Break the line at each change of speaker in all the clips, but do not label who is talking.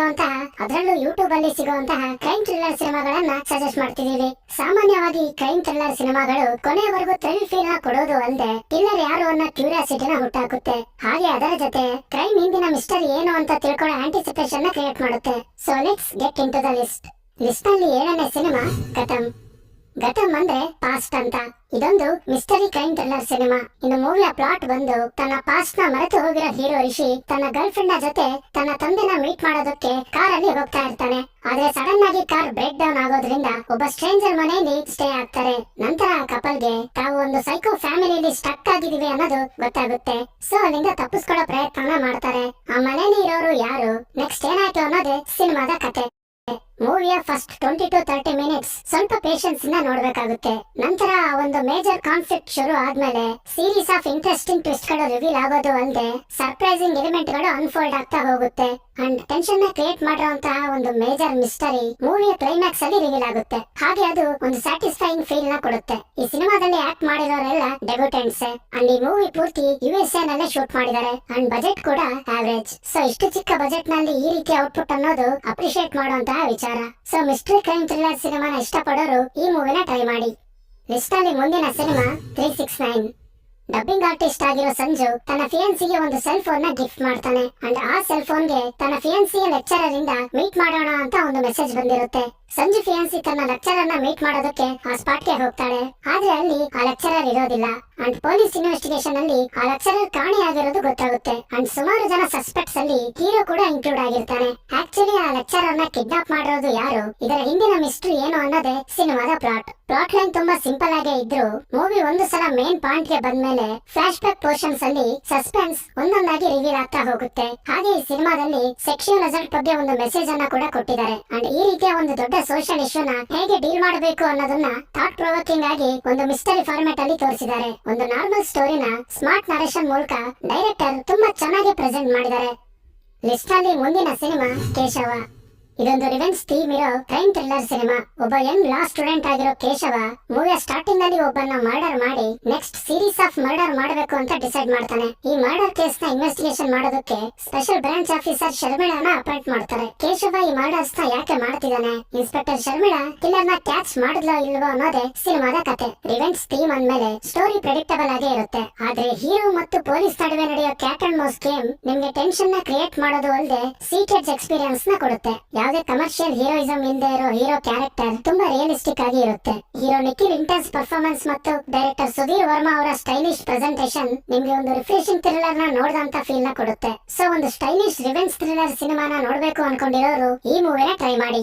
ಸಿಗುವಂತಹ ಅದರಲ್ಲೂ ಯೂಟ್ಯೂಬ್ ಅಲ್ಲಿ ಸಿಗುವಂತಹ ಕ್ರೈಮ್ ಥ್ರಿಲ್ಲರ್ ಸಿನಿಮಾಗಳನ್ನ ಸಜೆಸ್ಟ್ ಮಾಡ್ತಿದೀವಿ. ಸಾಮಾನ್ಯವಾಗಿ ಕ್ರೈಮ್ ಥ್ರಿಲ್ಲರ್ ಸಿನಿಮಾಗಳು ಕೊನೆವರೆಗೂ ಥ್ರಿಲ್ ಫೀಲ್ ನ ಕೊಡೋದು ಅಲ್ಲದೆ ಕಿಲ್ಲರ್ ಯಾರು ಅನ್ನೋ ಕ್ಯೂರಿಯಾಸಿಟಿನ ಹುಟ್ಟಾಕುತ್ತೆ. ಹಾಗೆ ಅದರ ಜೊತೆ ಕ್ರೈಮ್ ಹಿಂದಿನ ಮಿಸ್ಟರಿ ಏನು ಅಂತ ತಿಳ್ಕೊಳ್ಳೋ ಆಂಟಿಸಿಪೇಷನ್ ನ ಕ್ರಿಯೇಟ್ ಮಾಡುತ್ತೆ. So let's get into the list. ನಲ್ಲಿ 7ನೇ ಸಿನಿಮಾ ಗತಮ್. ಗತಮ್ ಅಂದ್ರೆ ಪಾಸ್ಟ್ ಅಂತ. ಇದೊಂದು ಮಿಸ್ಟರಿ ಕ್ರೈಮ್ ಥ್ರಿಲ್ಲರ್ ಸಿನಿಮಾ. ಇನ್ನು ಮೂವಿಯ ಪ್ಲಾಟ್ ಬಂದು ತನ್ನ ಪಾಸ್ಟ್ ನ ಮರೆತು ಹೋಗಿರೋ ಹೀರೋ ರಿಷಿ ತನ್ನ ಗರ್ಲ್ ಫ್ರೆಂಡ್ ನ ಜೊತೆ ತನ್ನ ತಂದೆನ ಮೀಟ್ ಮಾಡೋದಕ್ಕೆ ಕಾರ್ ಅಲ್ಲಿ ಹೋಗ್ತಾ ಇರ್ತಾನೆ. ಆದ್ರೆ ಸಡನ್ ಆಗಿ ಕಾರ್ ಬ್ರೇಕ್ ಡೌನ್ ಆಗೋದ್ರಿಂದ ಒಬ್ಬ ಸ್ಟ್ರೇಂಜರ್ ಮನೆಯಲ್ಲಿ ಸ್ಟೇ ಆಗ್ತಾರೆ. ನಂತರ ಆ ಕಪಲ್ಗೆ ತಾವು ಒಂದು ಸೈಕೋ ಫ್ಯಾಮಿಲಿಯಲ್ಲಿ ಸ್ಟಕ್ ಆಗಿದೀವಿ ಅನ್ನೋದು ಗೊತ್ತಾಗುತ್ತೆ. ಸೊ ಅಲ್ಲಿಂದ ತಪ್ಪಿಸ್ಕೊಳ್ಳೋ ಪ್ರಯತ್ನ ಮಾಡ್ತಾರೆ. ಆ ಮನೆಯಲ್ಲಿ ಇರೋರು ಯಾರು, ನೆಕ್ಸ್ಟ್ ಏನಾಯ್ತು ಅನ್ನೋದೇ ಸಿನಿಮಾದ ಕತೆ. ಮೂವಿಯ ಫಸ್ಟ್ 20 to 30 ಮಿನಿಟ್ಸ್ ಸ್ವಲ್ಪ ಪೇಷನ್ಸ್ ಇಂದ ನೋಡ್ಬೇಕಾಗುತ್ತೆ. ನಂತರ ಒಂದು ಮೇಜರ್ ಕಾನ್ಫ್ಲಿಕ್ಟ್ ಶುರು ಆದ್ಮೇಲೆ ಸೀರೀಸ್ ಆಫ್ ಇಂಟ್ರೆಸ್ಟಿಂಗ್ ಟ್ವಿಸ್ಟ್ ಗಳು ರಿವೀಲ್ ಆಗೋದು ಅಲ್ಲದೆ ಸರ್ಪ್ರೈಸಿಂಗ್ ಎಲಿಮೆಂಟ್ ಗಳು ಅನ್ಫೋಲ್ಡ್ ಆಗ್ತಾ ಹೋಗುತ್ತೆ. ಅಂಡ್ ಟೆನ್ಷನ್ ನ ಕ್ರಿಯೇಟ್ ಮಾಡಿರುವಂತಹ ಒಂದು ಮೇಜರ್ ಮಿಸ್ಟರಿ ಮೂವಿಯ ಕ್ಲೈಮ್ಯಾಕ್ಸ್ ಅಲ್ಲಿ ರಿವೀಲ್ ಆಗುತ್ತೆ. ಹಾಗೆ ಅದು ಒಂದು ಸ್ಯಾಟಿಸ್ಫೈಯಿಂಗ್ ಫೀಲ್ ನ ಕೊಡುತ್ತೆ. ಈ ಸಿನಿಮಾದಲ್ಲಿ ಆಕ್ಟ್ ಮಾಡಿರೋರೆಲ್ಲ ಡೆಬ್ಯೂಟೆಂಟ್ಸ್. ಅಂಡ್ ಈ ಮೂವಿ ಪೂರ್ತಿ USA ನಲ್ಲೇ ಶೂಟ್ ಮಾಡಿದ್ದಾರೆ. ಅಂಡ್ ಬಜೆಟ್ ಕೂಡ ಆವರೇಜ್. ಸೊ ಇಷ್ಟು ಚಿಕ್ಕ ಬಜೆಟ್ ನಲ್ಲಿ ಈ ರೀತಿ ಔಟ್ಪುಟ್ ಅನ್ನೋದು ಅಪ್ರಿಶಿಯೇಟ್ ಮಾಡುವಂತಹ ವಿಚಾರ. ಸೊ ಮಿಸ್ಟರಿ ಕ್ರೈಮ್ ಥ್ರಿಲ್ಲರ್ ಸಿನಿಮಾನ ಇಷ್ಟಪಡೋರು ಈ ಮೂವಿನ ಟ್ರೈ ಮಾಡಿ. ಲಿಸ್ಟ್ ಅಲ್ಲಿ ಮುಂದಿನ ಸಿನಿಮಾ 369. ಡಬ್ಬಿಂಗ್ ಆರ್ಟಿಸ್ಟ್ ಆಗಿರೋ ಸಂಜು ತನ್ನ ಫಿಯನ್ಸಿಗೆ ಒಂದು ಸೆಲ್ ಫೋನ್ ನ ಗಿಫ್ಟ್ ಮಾಡ್ತಾನೆ. ಅಂಡ್ ಆ ಸೆಲ್ ಫೋನ್ ಗೆ ತನ್ನ ಫಿಯನ್ಸಿಯ ಲೆಕ್ಚರರ್ ಇಂದ ಮೀಟ್ ಮಾಡೋಣ ಅಂತ ಒಂದು ಮೆಸೇಜ್ ಬಂದಿರುತ್ತೆ. ಸಂಜು ಫಿಯನ್ಸಿ ತನ್ನ ಲೆಕ್ಚರರ್ ನ ಮೀಟ್ ಮಾಡೋದಕ್ಕೆ ಆ ಸ್ಪಾಟ್ ಗೆ ಹೋಗ್ತಾಳೆ. ಆದ್ರೆ ಅಲ್ಲಿ ಆ ಲೆಕ್ಚರರ್ ಇರೋದಿಲ್ಲ. ಅಂಡ್ ಪೊಲೀಸ್ ಇನ್ವೆಸ್ಟಿಗೇಷನ್ ಅಲ್ಲಿ ಆ ಲೆಕ್ಚರರ್ ಕಾಣೆಯಾಗಿರೋದು ಗೊತ್ತಾಗುತ್ತೆ. ಅಂಡ್ ಸುಮಾರು ಜನ ಸಸ್ಪೆಕ್ಟ್ಸ್ ಅಲ್ಲಿ ಹೀರೋ ಕೂಡ ಇನ್ಕ್ಲೂಡ್ ಆಗಿರ್ತಾನೆ. ಆಕ್ಚುಲಿ ಆ ಲೆಕ್ಚರರ್ ನ ಕಿಡ್ನಾಪ್ ಮಾಡಿರೋದು ಯಾರು, ಇದರ ಹಿಂದಿನ ಮಿಸ್ಟ್ರಿ ಏನು ಅನ್ನೋದೇ ಸಿನಿಮಾದ ಪ್ಲಾಟ್ ಲೈನ್ ತುಂಬಾ ಸಿಂಪಲ್ ಆಗೇ ಇದ್ರು ಮೂವಿ ಒಂದು ಸಲ ಮೇನ್ ಪಾಯಿಂಟ್ ಗೆ ಬಂದ್ಮೇಲೆ ಫ್ಲಾಶ್ ಬ್ಯಾಕ್ ಪೋರ್ಷನ್ಸ್ ಅಲ್ಲಿ ಸಸ್ಪೆನ್ಸ್ ಒಂದೊಂದಾಗಿ ರಿವೀಲ್ ಆಗ್ತಾ ಹೋಗುತ್ತೆ. ಹಾಗೆ ಈ ಸಿನಿಮಾದಲ್ಲಿ ಸೆಕ್ಷುಯಲ್ ಅಸಲ್ಟ್ ಬಗ್ಗೆ ಒಂದು ಮೆಸೇಜ್ ಅನ್ನ ಕೂಡ ಕೊಟ್ಟಿದ್ದಾರೆ. ಅಂಡ್ ಈ ರೀತಿಯ ಒಂದು ದೊಡ್ಡ ಸೋಷಿಯಲ್ ಇಶ್ಯೂನ ಹೇಗೆ ಡೀಲ್ ಮಾಡಬೇಕು ಅನ್ನೋದನ್ನ ಥಾಟ್ ಪ್ರೊವೋಕಿಂಗ್ ಆಗಿ ಒಂದು ಮಿಸ್ಟರಿ ಫಾರ್ಮ್ಯಾಟ್ ಅಲ್ಲಿ ತೋರಿಸಿದ್ದಾರೆ. ಒಂದು ನಾರ್ಮಲ್ ಸ್ಟೋರಿನ ಸ್ಮಾರ್ಟ್ ನರೇಷನ್ ಮೂಲಕ ಡೈರೆಕ್ಟರ್ ತುಂಬಾ ಚೆನ್ನಾಗಿ ಪ್ರೆಸೆಂಟ್ ಮಾಡಿದ್ದಾರೆ. ಲಿಸ್ಟ್ ಅಲ್ಲಿ ಮುಂದಿನ ಸಿನಿಮಾ ಕೇಶವ. ಇದೊಂದು ರಿವೆಂಜ್ ಥೀಮ್ ಇರೋ ಕ್ರೈಮ್ ಥ್ರಿಲ್ಲರ್ ಸಿನಿಮಾ. ಒಬ್ಬ ಯಂಗ್ ಲಾ ಸ್ಟೂಡೆಂಟ್ ಆಗಿರೋ ಕೇಶವ ಮೂವಿಯ ಸ್ಟಾರ್ಟಿಂಗ್ ಅಲ್ಲಿ ಒಬ್ಬನ ಮರ್ಡರ್ ಮಾಡಿ ನೆಕ್ಸ್ಟ್ ಸೀರೀಸ್ ಆಫ್ ಮರ್ಡರ್ ಮಾಡಬೇಕು ಅಂತ ಡಿಸೈಡ್ ಮಾಡ್ತಾನೆ. ಈ ಮರ್ಡರ್ ಕೇಸ್ ನ ಇನ್ವೆಸ್ಟಿಗೇಷನ್ ಮಾಡೋದಕ್ಕೆ ಸ್ಪೆಷಲ್ ಬ್ರಾಂಚ್ ಆಫೀಸರ್ ಶರ್ಮಿಳಾನ ಅಪಾಯಿಂಟ್ ಮಾಡ್ತಾರೆ. ಕೇಶವ ಈ ಮರ್ಡರ್ಸ್ ನ ಯಾಕೆ ಮಾಡ್ತಿದ್ದಾನೆ, ಇನ್ಸ್ಪೆಕ್ಟರ್ ಶರ್ಮಿಳಾ ಕಿಲ್ಲರ್ ನ ಕ್ಯಾಚ್ ಮಾಡಿದ್ಲೋ ಇಲ್ವೋ ಅನ್ನೋದೇ ಸಿನಿಮಾದ ಕತೆ. ರಿವೆಂಜ್ ಥೀಮ್ ಅಂದ್ಮೇಲೆ ಸ್ಟೋರಿ ಪ್ರೆಡಿಕ್ಟಬಲ್ ಆಗೇ ಇರುತ್ತೆ. ಆದ್ರೆ ಹೀರೋ ಮತ್ತು ಪೊಲೀಸ್ ನಡುವೆ ನಡೆಯೋ ಕ್ಯಾಟ್ ಅಂಡ್ ಮೌಸ್ ಗೇಮ್ ನಿಮ್ಗೆ ಟೆನ್ಷನ್ ನ ಕ್ರಿಯೇಟ್ ಮಾಡೋದು ಅಲ್ಲದೆ ಸೀಟೆಡ್ ಎಕ್ಸ್ಪೀರಿಯನ್ಸ್ ನ ಕೊಡುತ್ತೆ. ಯಾವುದೇ ಕಮರ್ಷಿಯಲ್ ಹೀರೋಯಿಸಂ ಇಲ್ಲದೆ ಇರೋ ಹೀರೋ ಕ್ಯಾರೆಕ್ಟರ್ ತುಂಬಾ ರಿಯಲಿಸ್ಟಿಕ್ ಆಗಿ ಇರುತ್ತೆ. ಹೀರೋ ನಿಖಿಲ್ ಇಂಟೆನ್ಸ್ ಪರ್ಫಾರ್ಮೆನ್ಸ್ ಮತ್ತು ಡೈರೆಕ್ಟರ್ ಸುಧೀರ್ ವರ್ಮಾ ಅವರ ಸ್ಟೈಲಿಶ್ ಪ್ರೆಸೆಂಟೇಷನ್ ನಿಮ್ಗೆ ಒಂದು ರಿಫ್ರೆಶಿಂಗ್ ಥ್ರಿಲ್ಲರ್ ನ ನೋಡಿದಂತ ಫೀಲ್ ನ ಕೊಡುತ್ತೆ. ಸೊ ಒಂದು ಸ್ಟೈಲಿಶ್ ರಿವೆಂಜ್ ಥ್ರಿಲ್ಲರ್ ಸಿನಿಮಾನ ನೋಡ್ಬೇಕು ಅನ್ಕೊಂಡಿರೋರು ಈ ಮೂವಿನ ಟ್ರೈ ಮಾಡಿ.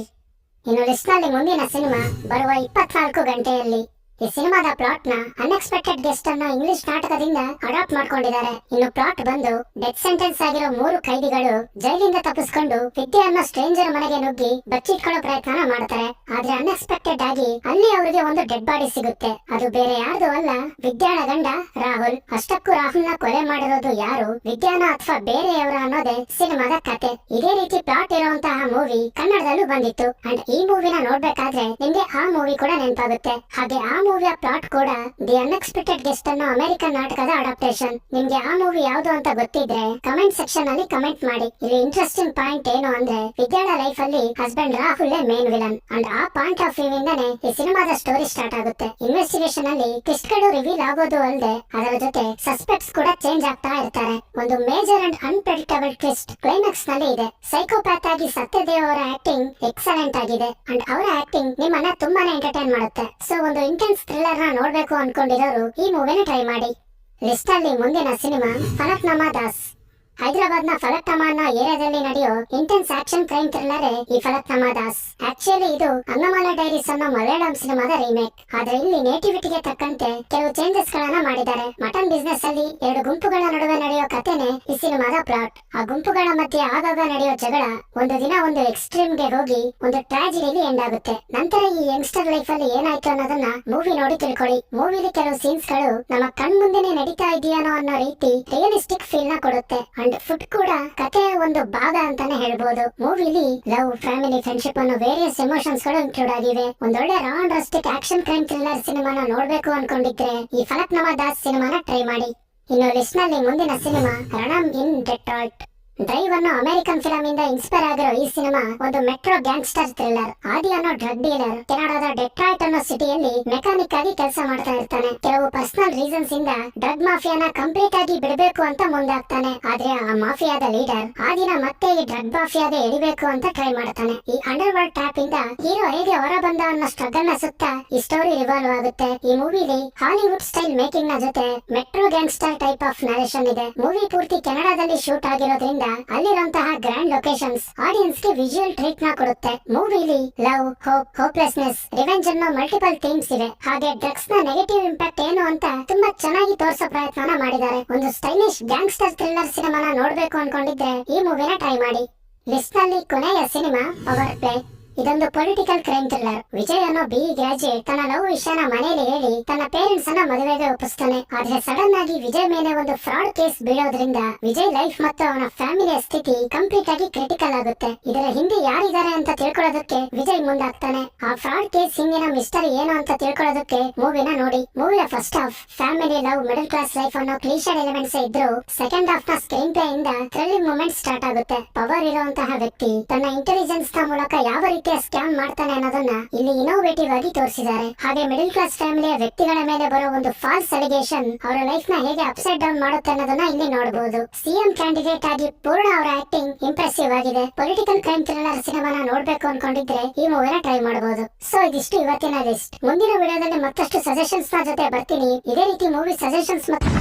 ಇನ್ನು ಲಿಸ್ಟ್ ನಲ್ಲಿ ಮುಂದಿನ ಸಿನಿಮಾ ಬರುವ 24 ಗಂಟೆಯಲ್ಲಿ. ಈ ಸಿನಿಮಾದ ಪ್ಲಾಟ್ ನ ಅನ್ಎಕ್ಸ್ಪೆಕ್ಟೆಡ್ ಗೆಸ್ಟ್ ಅನ್ನ ಇಂಗ್ಲಿಷ್ ನಾಟಕದಿಂದ ಅಡಾಪ್ಟ್ ಮಾಡ್ಕೊಂಡಿದ್ದಾರೆ. ಇನ್ನು ಪ್ಲಾಟ್ ಬಂದು ಡೆತ್ ಸೆಂಟೆನ್ಸ್ ಆಗಿರೋ 3 ಖೈದಿಗಳು ಜೈಲಿಂದ ತಪ್ಪಿಸ್ಕೊಂಡು ವಿದ್ಯೆ ಅನ್ನೋ ಸ್ಟ್ರೇಂಜರ್ ಮನೆಗೆ ನುಗ್ಗಿ ಬಚ್ಚಿಟ್ಕೊಳ್ಳೋ ಪ್ರಯತ್ನ ಮಾಡ್ತಾರೆ. ಆದ್ರೆ ಅನ್ಎಕ್ಸ್ಪೆಕ್ಟೆಡ್ ಆಗಿ ಅಲ್ಲಿ ಅವರಿಗೆ ಒಂದು ಡೆಡ್ ಬಾಡಿ ಸಿಗುತ್ತೆ. ಅದು ಬೇರೆ ಯಾರ್ದು ಅಲ್ಲ, ವಿದ್ಯಾಳ ಗಂಡ ರಾಹುಲ್. ಅಷ್ಟಕ್ಕೂ ರಾಹುಲ್ ನ ಕೊಲೆ ಮಾಡಿರೋದು ಯಾರು, ವಿದ್ಯಾನ ಅಥವಾ ಬೇರೆಯವರ ಅನ್ನೋದೇ ಸಿನಿಮಾದ ಕತೆ. ಇದೇ ರೀತಿ ಪ್ಲಾಟ್ ಇರುವಂತಹ ಮೂವಿ ಕನ್ನಡದಲ್ಲೂ ಬಂದಿತ್ತು. ಅಂಡ್ ಈ ಮೂವಿನ ನೋಡ್ಬೇಕಾದ್ರೆ ನಿಮ್ಗೆ ಆ ಮೂವಿ ಕೂಡ ನೆನಪಾಗುತ್ತೆ. ಹಾಗೆ ಆ ಮೂವಿಯ ಪ್ಲಾಟ್ ಕೂಡ ದಿ ಅನ್ಎಕ್ಸ್ಪೆಕ್ಟೆಡ್ ಗೆಸ್ಟ್ ಅನ್ನೋ ಅಮೆರಿಕನ್ ನಾಟಕದ ಅಡಾಪ್ಟೇಷನ್. ನಿಮ್ಗೆ ಆ ಮೂವಿ ಯಾವುದು ಅಂತ ಗೊತ್ತಿದ್ರೆ ಕಮೆಂಟ್ ಸೆಕ್ಷನ್ ಅಲ್ಲಿ ಕಮೆಂಟ್ ಮಾಡಿ. ಇಲ್ಲಿ ಇಂಟ್ರೆಸ್ಟಿಂಗ್ ಪಾಯಿಂಟ್ ಏನು ಅಂದ್ರೆ ವಿದ್ಯಾಳ ಲೈಫ್ ಅಲ್ಲಿ husband Rahul main villain. And ಆ ಪಾಯಿಂಟ್ ಆಫ್ ವ್ಯೂ ಇಂದಾನೆ ಈ ಸಿನಿಮಾದ ಸ್ಟೋರಿ ಸ್ಟಾರ್ಟ್ ಆಗುತ್ತೆ. ಇನ್ವೆಸ್ಟಿಗೇಷನ್ ಅಲ್ಲಿ ಟ್ವಿಸ್ಟ್ ಗಳು ರಿವೀಲ್ ಆಗೋದು ಅಲ್ಲದೆ ಅದರ ಜೊತೆ ಸಸ್ಪೆಕ್ಟ್ಸ್ ಕೂಡ ಚೇಂಜ್ ಆಗ್ತಾ ಇರ್ತಾರೆ. ಒಂದು major and unpredictable twist climax ನಲ್ಲಿ ಇದೆ. ಸೈಕೋಪ್ಯಾಥ್ ಆಗಿ ಸತ್ಯದೇವ್ ಅವರ ಆಕ್ಟಿಂಗ್ ಎಕ್ಸಲೆಂಟ್ ಆಗಿದೆ. ಅಂಡ್ ಅವರ ಆಕ್ಟಿಂಗ್ ನಿಮ್ಮನ್ನ ತುಂಬಾನೇ ಎಂಟರ್ಟೈನ್ ಮಾಡುತ್ತೆ. ಸೊ ಒಂದು ಇಂಟೆನ್ಸ್ ಥ್ರಿಲ್ಲರ್ ನ ನೋಡ್ಬೇಕು ಅನ್ಕೊಂಡಿರೋರು ಈ ಮೂವಿನ ಟ್ರೈ ಮಾಡಿ. ಲಿಸ್ಟ್ ಅಲ್ಲಿ ಮುಂದಿನ ಸಿನಿಮಾ ಫಲಕ್ನಾಮಾ ದಾಸ್. ಹೈದರಾಬಾದ್ ನ ಫಲಕ್ನಾಮಾ ಅನ್ನೋ ಏರಿಯಾದಲ್ಲಿ ನಡೆಯೋ ಇಂಟೆನ್ಸ್ ಆಕ್ಷನ್ ಕ್ರೈಮ್ ಥ್ರಿಲ್ಲರ್ ಈ ಫಲಕ್ನಾಮಾ ದಾಸ್. ಆಕ್ಚುಲಿ ಇದು ಅನ್ನಮಾಲ ಡೈರೀಸ್ ಅನ್ನೋ ಮಲಯಾಳಂ ಸಿನಿಮಾದ ರೀಮೇಕ್. ಆದ್ರೆ ಇಲ್ಲಿ ನೇಟಿವಿಟಿಗೆ ತಕ್ಕಂತೆ ಕೆಲವು ಚೇಂಜಸ್ ಗಳನ್ನ ಮಾಡಿದ್ದಾರೆ. ಮಟನ್ ಬಿಸ್ನೆಸ್ ಅಲ್ಲಿ 2 ಗುಂಪುಗಳ ನಡುವೆ ನಡೆಯೋ ಕಥೆನೆ ಈ ಸಿನಿಮಾದ ಪ್ಲಾಟ್. ಆ ಗುಂಪುಗಳ ಮಧ್ಯೆ ಆಗಾಗ ನಡೆಯೋ ಜಗಳ ಒಂದು ದಿನ ಒಂದು ಎಕ್ಸ್ಟ್ರೀಮ್ ಗೆ ಹೋಗಿ ಒಂದು ಟ್ರಾಜಿಡಿಲಿ ಎಂಡ್ ಆಗುತ್ತೆ. ನಂತರ ಈ ಯಂಗ್ಸ್ಟರ್ ಲೈಫ್ ಅಲ್ಲಿ ಏನಾಯ್ತು ಅನ್ನೋದನ್ನ ಮೂವಿ ನೋಡಿ ತಿಳ್ಕೊಳ್ಳಿ. ಮೂವಿಲಿ ಕೆಲವು ಸೀನ್ಸ್ ಗಳು ನಮ್ಮ ಕಣ್ ಮುಂದೆನೆ ನಡೀತಾ ಇದೆಯಾನೋ ಅನ್ನೋ ರೀತಿ ರಿಯಲಿಸ್ಟಿಕ್ ಫೀಲ್ ನ ಕೊಡುತ್ತೆ. ಅಂಡ್ ಫುಡ್ ಕೂಡ ಕಥೆಯ ಒಂದು ಭಾಗ ಅಂತಾನೆ ಹೇಳ್ಬೋದು. ಮೂವಿಲಿ ಲವ್, ಫ್ಯಾಮಿಲಿ, ಫ್ರೆಂಡ್ಶಿಪ್ ಅನ್ನೋ ವೇರಿಯಸ್ ಎಮೋಷನ್ಸ್ ಗಳು ಇನ್ಕ್ಲೂಡ್ ಆಗಿವೆ. ಒಂದೊಳ್ಳೆ raw and rustic action crime thriller ಸಿನಿಮಾನ ನೋಡ್ಬೇಕು ಅನ್ಕೊಂಡಿದ್ರೆ ಈ ಫಲಕ್ನಾಮಾ ದಾಸ್ ಸಿನಿಮಾನ ಟ್ರೈ ಮಾಡಿ. ಇನ್ನು ಲಿಸ್ಟ್ ನಲ್ಲಿ ಮುಂದಿನ ಸಿನಿಮಾ ರಣಂ ಇನ್ ಡೆಟ್ರಾಯ್ಟ್. ಡ್ರೈವ್ ಅನ್ನೋ ಅಮೆರಿಕನ್ ಫಿಲಂ ಇಂದ ಇನ್ಸ್ಪೈರ್ ಆಗಿರೋ ಈ ಸಿನಿಮಾ ಒಂದು ಮೆಟ್ರೋ ಗ್ಯಾಂಗ್ಸ್ಟರ್ ಥ್ರಿಲ್ಲರ್. ಆದಿ ಅನ್ನೋ ಡ್ರಗ್ ಡೀಲರ್ ಕೆನಡಾದ ಡೆಟ್ರಾಯ್ಟ್ ಅನ್ನೋ ಸಿಟಿಯಲ್ಲಿ ಮೆಕ್ಯಾನಿಕ್ ಆಗಿ ಕೆಲಸ ಮಾಡ್ತಾ ಇರ್ತಾನೆ. ಕೆಲವು ಪರ್ಸನಲ್ ರೀಸನ್ಸ್ ಇಂದ ಡ್ರಗ್ ಮಾಫಿಯಾನ ಕಂಪ್ಲೀಟ್ ಆಗಿ ಬಿಡಬೇಕು ಅಂತ ಮುಂದಾಗ್ತಾನೆ. ಆದ್ರೆ ಆ ಮಾಫಿಯಾದ ಲೀಡರ್ ಆದಿನ ಮತ್ತೆ ಈ ಡ್ರಗ್ ಮಾಫಿಯಾಗೆ ಎಳಿಬೇಕು ಅಂತ ಟ್ರೈ ಮಾಡ್ತಾನೆ. ಈ ಅಂಡರ್ ವರ್ಲ್ಡ್ ಟ್ಯಾಪ್ ಇಂದ ಹೀರೋ ಹೇಗೆ ಹೊರ ಬಂದ ಅನ್ನೋ ಸ್ಟ್ರಗಲ್ ನ ಸುತ್ತ ಈ ಸ್ಟೋರಿ ರಿವಾಲ್ವ್ ಆಗುತ್ತೆ. ಈ ಮೂವಿಲಿ ಹಾಲಿವುಡ್ ಸ್ಟೈಲ್ ಮೇಕಿಂಗ್ ನ ಜೊತೆ metro gangster type of narration ಇದೆ. ಮೂವಿ ಪೂರ್ತಿ ಕೆನಡಾದಲ್ಲಿ ಶೂಟ್ ಆಗಿರೋದ್ರಿಂದ ಅಲ್ಲಿರುವಂತಹ ಗ್ರ್ಯಾಂಡ್ ಲೊಕೇಶನ್ಸ್ ಆಡಿಯನ್ಸ್ ಗೆ ವಿಜುವಲ್ ಟ್ರೀಟ್ ನ ಕೊಡುತ್ತೆ. ಮೂವಿಲಿ ಲವ್, ಹೋಪ್, ಹೋಪ್ಲೆಸ್ನೆಸ್, ರಿವೆಂಜ್ ಅನ್ನೋ ಮಲ್ಟಿಪಲ್ ಥೀಮ್ಸ್ ಇವೆ. ಹಾಗೆ ಡ್ರಗ್ಸ್ ನ ನೆಗೆಟಿವ್ ಇಂಪ್ಯಾಕ್ಟ್ ಏನು ಅಂತ ತುಂಬಾ ಚೆನ್ನಾಗಿ ತೋರಿಸೋ ಪ್ರಯತ್ನ ಮಾಡಿದ್ದಾರೆ. ಒಂದು ಸ್ಟೈಲಿಶ್ ಗ್ಯಾಂಗ್ಸ್ಟರ್ ಥ್ರಿಲ್ಲರ್ ಸಿನಿಮಾನ ನೋಡ್ಬೇಕು ಅನ್ಕೊಂಡಿದ್ರೆ ಈ ಮೂವಿನ ಟ್ರೈ ಮಾಡಿ. ಲಿಸ್ಟ್ ನಲ್ಲಿ ಕೊನೆಯ ಸಿನಿಮಾ ಪವರ್ ಪ್ಲೇ. ಇದೊಂದು ಪೊಲಿಟಿಕಲ್ ಕ್ರೈಮ್ ಥ್ರಿಲ್ಲರ್. ವಿಜಯ್ ಅನ್ನೋ ಬಿ ಗ್ರಾಜುಯೇಟ್ ತನ್ನ ಲವ್ ವಿಷಯನ ಮನೆಯಲ್ಲಿ ಹೇಳಿ ತನ್ನ ಪೇರೆಂಟ್ಸ್ ಅನ್ನ ಮದುವೆಗೆ ಒಪ್ಪಿಸ್ತಾನೆ. ಆದ್ರೆ ಸಡನ್ ಆಗಿ ವಿಜಯ್ ಮೇಲೆ ಒಂದು ಫ್ರಾಡ್ ಕೇಸ್ ಬೀಳೋದ್ರಿಂದ ವಿಜಯ್ ಲೈಫ್ ಮತ್ತು ಅವನ ಫ್ಯಾಮಿಲಿಯ ಸ್ಥಿತಿ ಕಂಪ್ಲೀಟ್ ಆಗಿ ಕ್ರಿಟಿಕಲ್ ಆಗುತ್ತೆ. ಇದರ ಹಿಂದೆ ಯಾರಿದ್ದಾರೆ ಅಂತ ತಿಳ್ಕೊಳ್ಳೋದಕ್ಕೆ ವಿಜಯ್ ಮುಂದಾಗ್ತಾನೆ. ಆ ಫ್ರಾಡ್ ಕೇಸ್ ಹಿಂದಿನ ಮಿಸ್ಟರಿ ಏನು ಅಂತ ತಿಳ್ಕೊಳ್ಳೋದಕ್ಕೆ ಮೂವಿನ ನೋಡಿ. ಮೂವಿಯ first half family, love, middle class life ಅನ್ನೋ ಕ್ಲೀಷರ್ ಎಲಿಮೆಂಟ್ಸ್ ಇದ್ರು, ಸೆಕೆಂಡ್ ಹಾಫ್ ನ ಸ್ಕ್ರೀನ್ ಪ್ಲೇ ಇಂದ ಥ್ರಿಲ್ಲಿಂಗ್ ಮೂಮೆಂಟ್ ಸ್ಟಾರ್ಟ್ ಆಗುತ್ತೆ. ಪವರ್ ಇರುವಂತಹ ವ್ಯಕ್ತಿ ತನ್ನ ಇಂಟೆಲಿಜೆನ್ಸ್ ನ ಮೂಲಕ ಯಾವ ಸ್ಕ್ಯಾಮ್ ಮಾಡ್ತಾನೆ ಅನ್ನೋದನ್ನ ಇಲ್ಲಿ ಇನೋವೇಟಿವ್ ಆಗಿ ತೋರಿಸಿದ್ದಾರೆ. ಹಾಗೆ ಮಿಡಲ್ ಕ್ಲಾಸ್ ಫ್ಯಾಮಿಲಿಯ ವ್ಯಕ್ತಿಗಳ ಮೇಲೆ ಬರೋ ಒಂದು ಫಾಲ್ಸ್ ಅಲಿಗೇಷನ್ ಅವರ ಲೈಫ್ ನ ಹೇಗೆ ಅಪ್ಸೈಡ್ ಡೌನ್ ಮಾಡುತ್ತೆ ಅನ್ನೋದನ್ನ ಇಲ್ಲಿ ನೋಡಬಹುದು. ಸಿಎಂ ಕ್ಯಾಂಡಿಡೇಟ್ ಆಗಿ ಪೂರ್ಣ ಅವರ ಆಕ್ಟಿಂಗ್ ಇಂಪ್ರೆಸಿವ್ ಆಗಿದೆ. ಪೊಲಿಟಿಕಲ್ ಕ್ರೈಮ್ ಥ್ರಿಲ್ಲರ್ ಸಿನಿಮಾನ ನೋಡ್ಬೇಕು ಅನ್ಕೊಂಡಿದ್ರೆ ಈ ಮೂವಿನ ಟ್ರೈ ಮಾಡಬಹುದು. ಸೊ ಇದಿಷ್ಟು ಇವತ್ತಿನ ಲಿಸ್ಟ್. ಮುಂದಿನ ವಿಡಿಯೋದಲ್ಲಿ ಮತ್ತಷ್ಟು ಸಜೆಷನ್ಸ್ ನ ಜೊತೆ ಬರ್ತೀನಿ. ಇದೇ ರೀತಿ ಮೂವಿ ಸಜೆಷನ್ಸ್ ಮತ್ತು